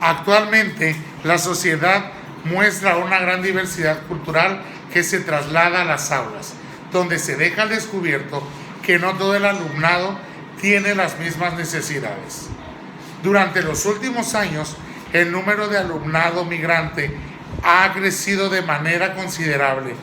Actualmente, la sociedad muestra una gran diversidad cultural que se traslada a las aulas, donde se deja al descubierto que no todo el alumnado tiene las mismas necesidades. Durante los últimos años, el número de alumnado migrante ha crecido de manera considerable.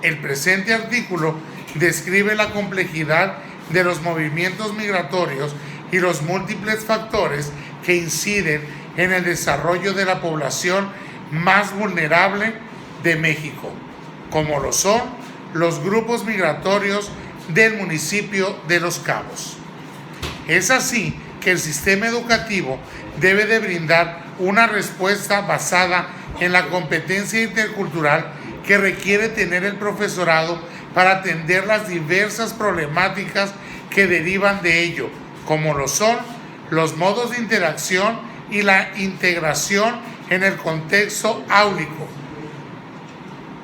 El presente artículo describe la complejidad de los movimientos migratorios y los múltiples factores que inciden en el desarrollo de la población más vulnerable de México, como lo son los grupos migratorios del municipio de Los Cabos. Es así que el sistema educativo debe de brindar una respuesta basada en la competencia intercultural que requiere tener el profesorado para atender las diversas problemáticas que derivan de ello, como lo son los modos de interacción y la integración en el contexto áulico,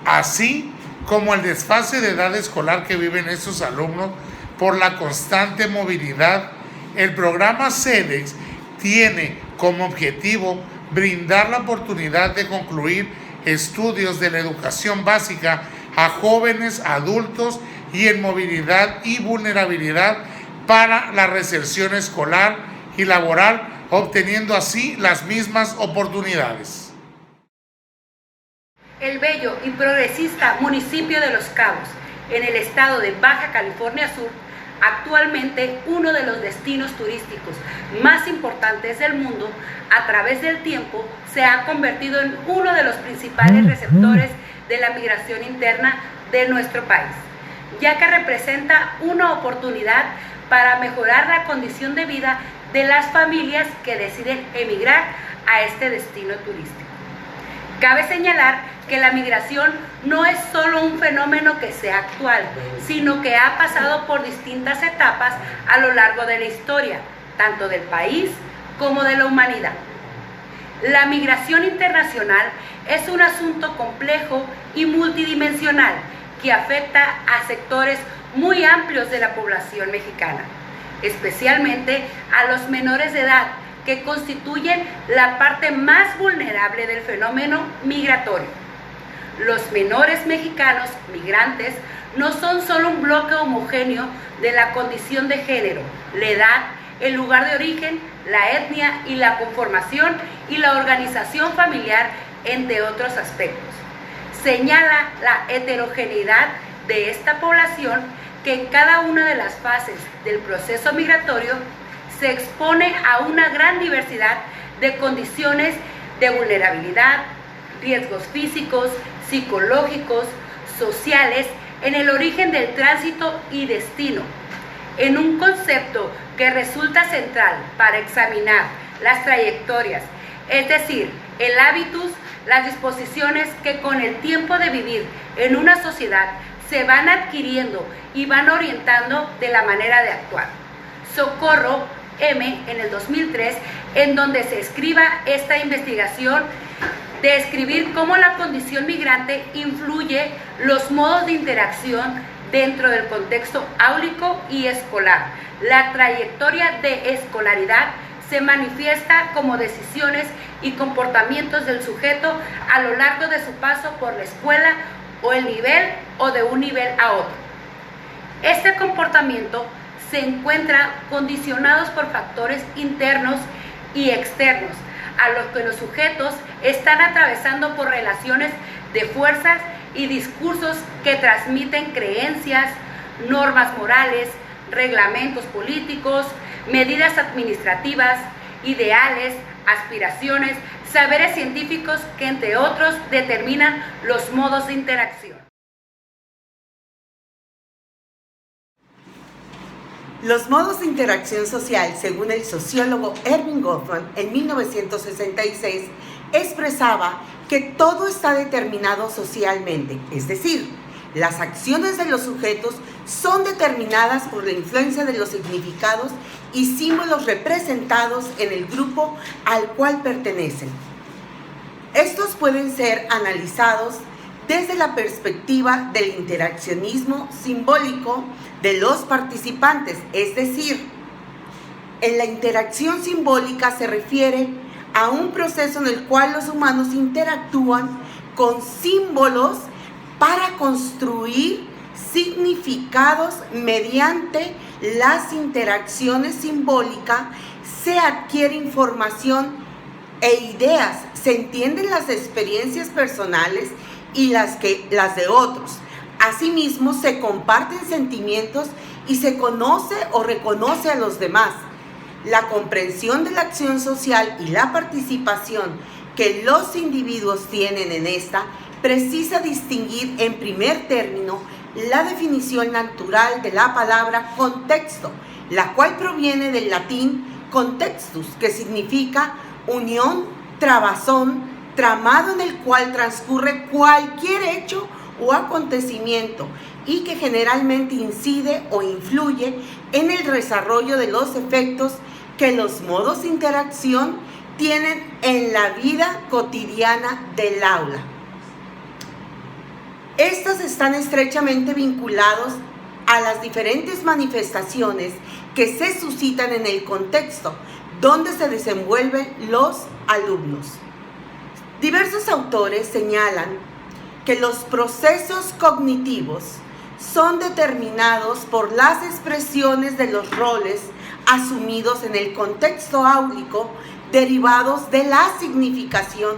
así como el desfase de edad escolar que viven estos alumnos por la constante movilidad. El programa CEDEX tiene como objetivo brindar la oportunidad de concluir estudios de la educación básica a jóvenes, adultos y en movilidad y vulnerabilidad para la reinserción escolar y laboral, obteniendo así las mismas oportunidades. El bello y progresista municipio de Los Cabos, en el estado de Baja California Sur, actualmente uno de los destinos turísticos más importantes del mundo, a través del tiempo se ha convertido en uno de los principales receptores de la migración interna de nuestro país, ya que representa una oportunidad para mejorar la condición de vida de las familias que deciden emigrar a este destino turístico. Cabe señalar que la migración no es solo un fenómeno que sea actual, sino que ha pasado por distintas etapas a lo largo de la historia, tanto del país como de la humanidad. La migración internacional es un asunto complejo y multidimensional que afecta a sectores muy amplios de la población mexicana, especialmente a los menores de edad, que constituyen la parte más vulnerable del fenómeno migratorio. Los menores mexicanos migrantes no son solo un bloque homogéneo de la condición de género, la edad, el lugar de origen, la etnia y la conformación y la organización familiar, entre otros aspectos. Señala la heterogeneidad de esta población que en cada una de las fases del proceso migratorio se expone a una gran diversidad de condiciones de vulnerabilidad, riesgos físicos, psicológicos, sociales, en el origen del tránsito y destino, en un concepto que resulta central para examinar las trayectorias, es decir, el hábitus, las disposiciones que con el tiempo de vivir en una sociedad se van adquiriendo y van orientando de la manera de actuar. Socorro M. en el 2003, en donde se escriba esta investigación, de describir cómo la condición migrante influye los modos de interacción dentro del contexto áulico y escolar. La trayectoria de escolaridad se manifiesta como decisiones y comportamientos del sujeto a lo largo de su paso por la escuela o el nivel o de un nivel a otro. Este comportamiento se encuentra condicionados por factores internos y externos, a los que los sujetos están atravesando por relaciones de fuerzas y discursos que transmiten creencias, normas morales, reglamentos políticos, medidas administrativas, ideales, aspiraciones, saberes científicos que, entre otros, determinan los modos de interacción. Los modos de interacción social, según el sociólogo Erving Goffman, en 1966, expresaba que todo está determinado socialmente, es decir, las acciones de los sujetos son determinadas por la influencia de los significados y símbolos representados en el grupo al cual pertenecen. Estos pueden ser analizados desde la perspectiva del interaccionismo simbólico de los participantes, es decir, en la interacción simbólica se refiere a un proceso en el cual los humanos interactúan con símbolos para construir significados. Mediante las interacciones simbólicas se adquiere información e ideas, se entienden las experiencias personales y las de otros. Asimismo, se comparten sentimientos y se conoce o reconoce a los demás. La comprensión de la acción social y la participación que los individuos tienen en esta precisa distinguir en primer término la definición natural de la palabra contexto, la cual proviene del latín contextus, que significa unión, trabazón, tramado en el cual transcurre cualquier hecho o acontecimiento y que generalmente incide o influye en el desarrollo de los efectos que los modos de interacción tienen en la vida cotidiana del aula. Estos están estrechamente vinculados a las diferentes manifestaciones que se suscitan en el contexto donde se desenvuelven los alumnos. Diversos autores señalan que los procesos cognitivos son determinados por las expresiones de los roles asumidos en el contexto áulico derivados de la significación.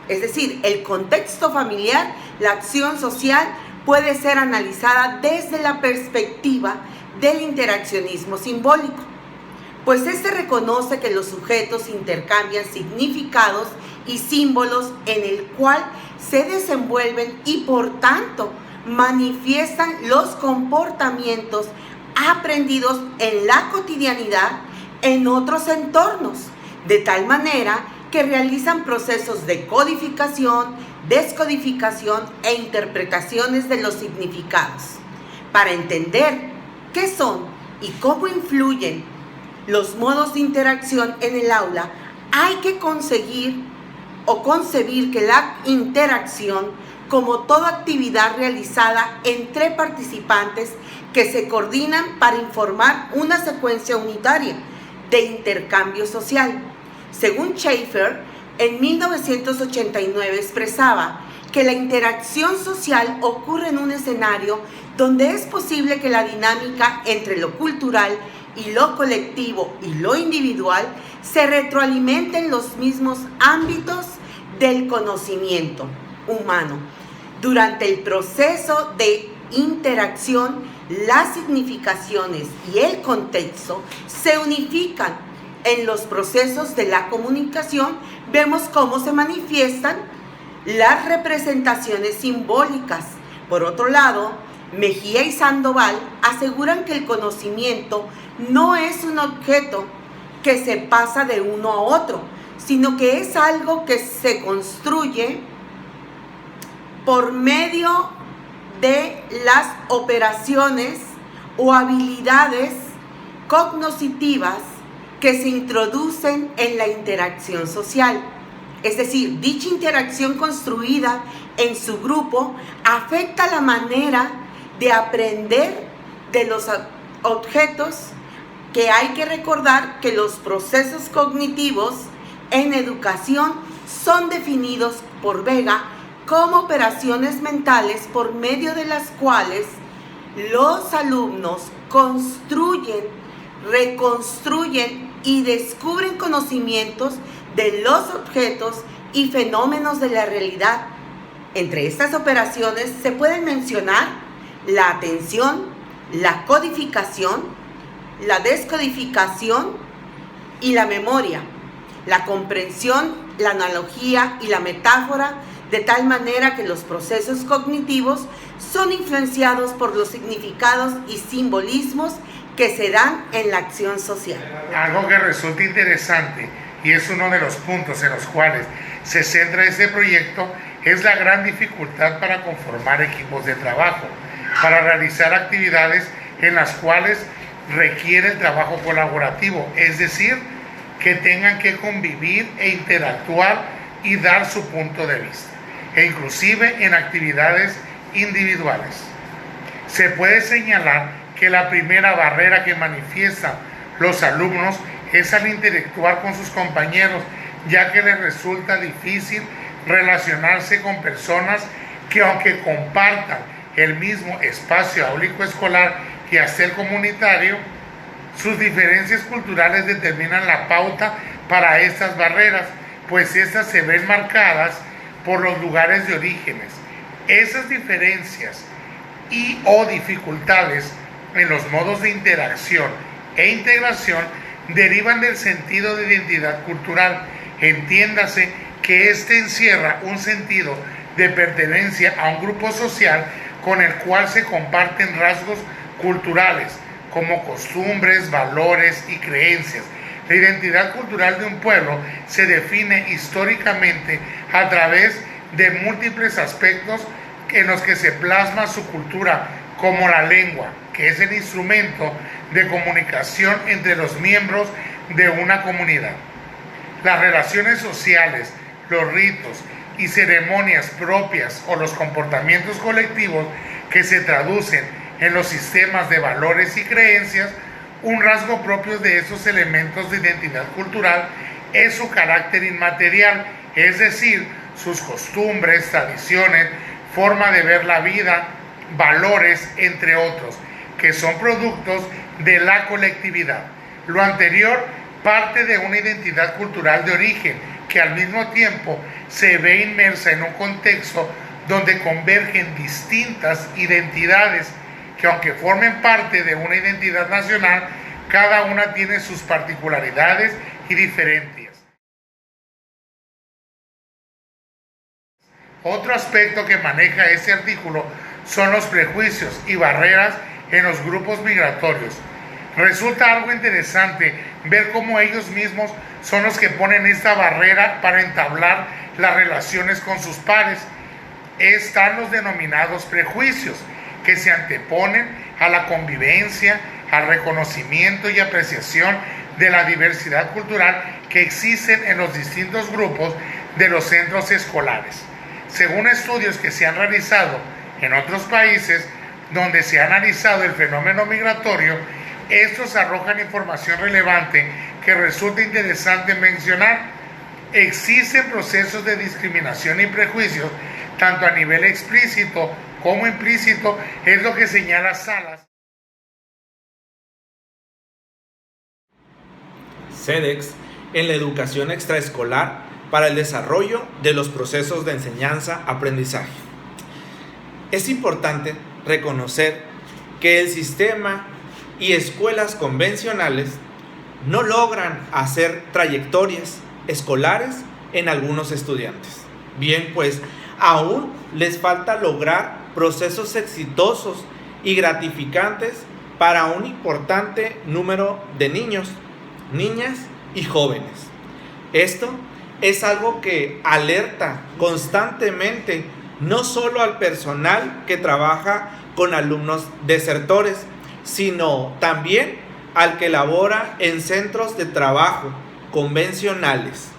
Es decir, el contexto familiar, la acción social puede ser analizada desde la perspectiva del interaccionismo simbólico, pues este reconoce que los sujetos intercambian significados y símbolos en el cual se desenvuelven y por tanto manifiestan los comportamientos aprendidos en la cotidianidad en otros entornos, de tal manera que realizan procesos de codificación, descodificación e interpretaciones de los significados. Para entender qué son y cómo influyen los modos de interacción en el aula, hay que concebir que la interacción, como toda actividad realizada entre participantes que se coordinan para informar una secuencia unitaria de intercambio social. Según Schaeffer, en 1989 expresaba que la interacción social ocurre en un escenario donde es posible que la dinámica entre lo cultural y lo colectivo y lo individual se retroalimenten en los mismos ámbitos del conocimiento humano. Durante el proceso de interacción, las significaciones y el contexto se unifican. En los procesos de la comunicación vemos cómo se manifiestan las representaciones simbólicas. Por otro lado, Mejía y Sandoval aseguran que el conocimiento no es un objeto que se pasa de uno a otro, sino que es algo que se construye por medio de las operaciones o habilidades cognitivas que se introducen en la interacción social. Es decir, dicha interacción construida en su grupo afecta la manera de aprender de los objetos, que hay que recordar que los procesos cognitivos en educación son definidos por Vega como operaciones mentales por medio de las cuales los alumnos construyen, reconstruyen y descubren conocimientos de los objetos y fenómenos de la realidad. Entre estas operaciones se pueden mencionar la atención, la codificación, la descodificación y la memoria, la comprensión, la analogía y la metáfora, de tal manera que los procesos cognitivos son influenciados por los significados y simbolismos que se dan en la acción social. Algo que resulta interesante y es uno de los puntos en los cuales se centra este proyecto es la gran dificultad para conformar equipos de trabajo, para realizar actividades en las cuales requiere el trabajo colaborativo, es decir, que tengan que convivir e interactuar y dar su punto de vista, e inclusive en actividades individuales. Se puede señalar que la primera barrera que manifiestan los alumnos es al interactuar con sus compañeros, ya que les resulta difícil relacionarse con personas que, aunque compartan el mismo espacio áulico escolar y hacer comunitario, sus diferencias culturales determinan la pauta para estas barreras, pues estas se ven marcadas por los lugares de orígenes. Esas diferencias y o dificultades en los modos de interacción e integración derivan del sentido de identidad cultural. Entiéndase que éste encierra un sentido de pertenencia a un grupo social con el cual se comparten rasgos culturales como costumbres, valores y creencias. La identidad cultural de un pueblo se define históricamente a través de múltiples aspectos en los que se plasma su cultura, como la lengua, que es el instrumento de comunicación entre los miembros de una comunidad. Las relaciones sociales, los ritos y ceremonias propias o los comportamientos colectivos que se traducen en los sistemas de valores y creencias. Un rasgo propio de esos elementos de identidad cultural es su carácter inmaterial, es decir, sus costumbres, tradiciones, forma de ver la vida, valores, entre otros, que son productos de la colectividad. Lo anterior parte de una identidad cultural de origen, que al mismo tiempo se ve inmersa en un contexto donde convergen distintas identidades que, aunque formen parte de una identidad nacional, cada una tiene sus particularidades y diferencias. Otro aspecto que maneja este artículo son los prejuicios y barreras en los grupos migratorios. Resulta algo interesante ver cómo ellos mismos son los que ponen esta barrera para entablar las relaciones con sus pares. Están los denominados prejuicios, que se anteponen a la convivencia, al reconocimiento y apreciación de la diversidad cultural que existen en los distintos grupos de los centros escolares. Según estudios que se han realizado en otros países donde se ha analizado el fenómeno migratorio, estos arrojan información relevante que resulta interesante mencionar. Existen procesos de discriminación y prejuicios tanto a nivel explícito como implícito, es lo que señala Salas. CEDEX en la educación extraescolar para el desarrollo de los procesos de enseñanza-aprendizaje. Es importante reconocer que el sistema y escuelas convencionales no logran hacer trayectorias escolares en algunos estudiantes. Bien, pues aún les falta lograr procesos exitosos y gratificantes para un importante número de niños, niñas y jóvenes. Esto es algo que alerta constantemente no solo al personal que trabaja con alumnos desertores, sino también al que labora en centros de trabajo convencionales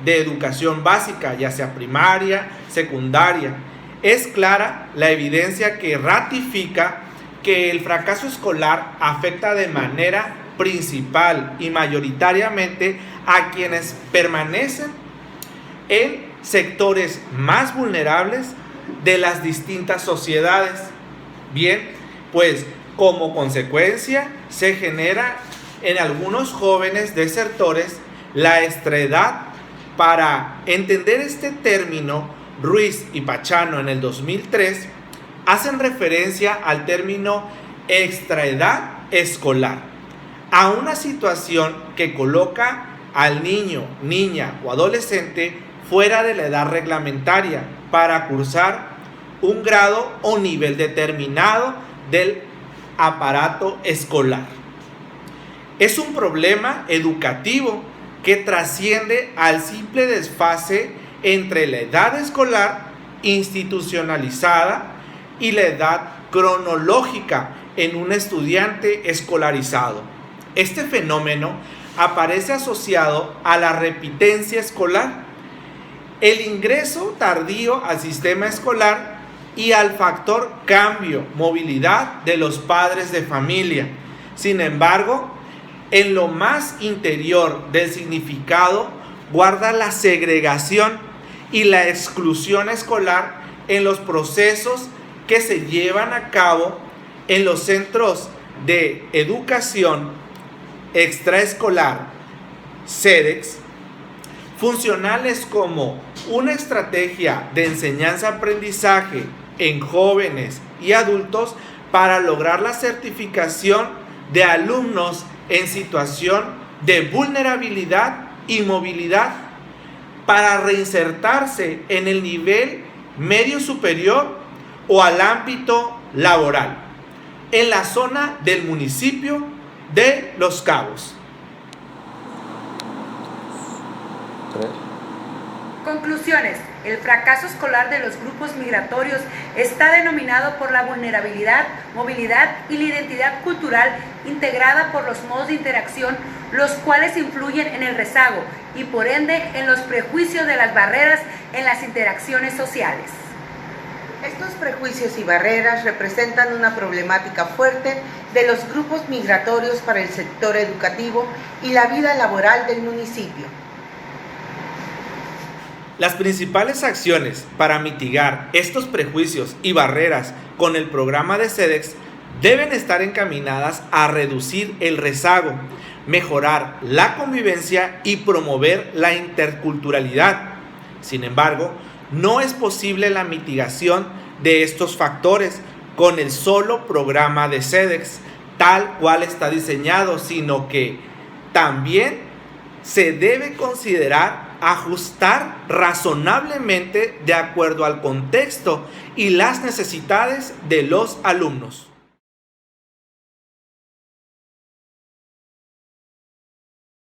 de educación básica, ya sea primaria, secundaria. Es clara la evidencia que ratifica que el fracaso escolar afecta de manera principal y mayoritariamente a quienes permanecen en sectores más vulnerables de las distintas sociedades. Bien, pues como consecuencia se genera en algunos jóvenes desertores la extraedad. Para entender este término, Ruiz y Pachano en el 2003 hacen referencia al término extraedad escolar, a una situación que coloca al niño, niña o adolescente fuera de la edad reglamentaria para cursar un grado o nivel determinado del aparato escolar. Es un problema educativo que trasciende al simple desfase entre la edad escolar institucionalizada y la edad cronológica en un estudiante escolarizado. Este fenómeno aparece asociado a la repitencia escolar, el ingreso tardío al sistema escolar y al factor cambio, movilidad de los padres de familia. Sin embargo, en lo más interior del significado guarda la segregación y la exclusión escolar en los procesos que se llevan a cabo en los centros de educación extraescolar, CEDEX, funcionales como una estrategia de enseñanza-aprendizaje en jóvenes y adultos para lograr la certificación de alumnos en situación de vulnerabilidad y movilidad para reinsertarse en el nivel medio superior o al ámbito laboral en la zona del municipio de Los Cabos. Conclusiones. El fracaso escolar de los grupos migratorios está denominado por la vulnerabilidad, movilidad y la identidad cultural integrada por los modos de interacción, los cuales influyen en el rezago y por ende en los prejuicios de las barreras en las interacciones sociales. Estos prejuicios y barreras representan una problemática fuerte de los grupos migratorios para el sector educativo y la vida laboral del municipio. Las principales acciones para mitigar estos prejuicios y barreras con el programa de CEDEX deben estar encaminadas a reducir el rezago, mejorar la convivencia y promover la interculturalidad. Sin embargo, no es posible la mitigación de estos factores con el solo programa de CEDEX, tal cual está diseñado, sino que también se debe considerar ajustar razonablemente de acuerdo al contexto y las necesidades de los alumnos.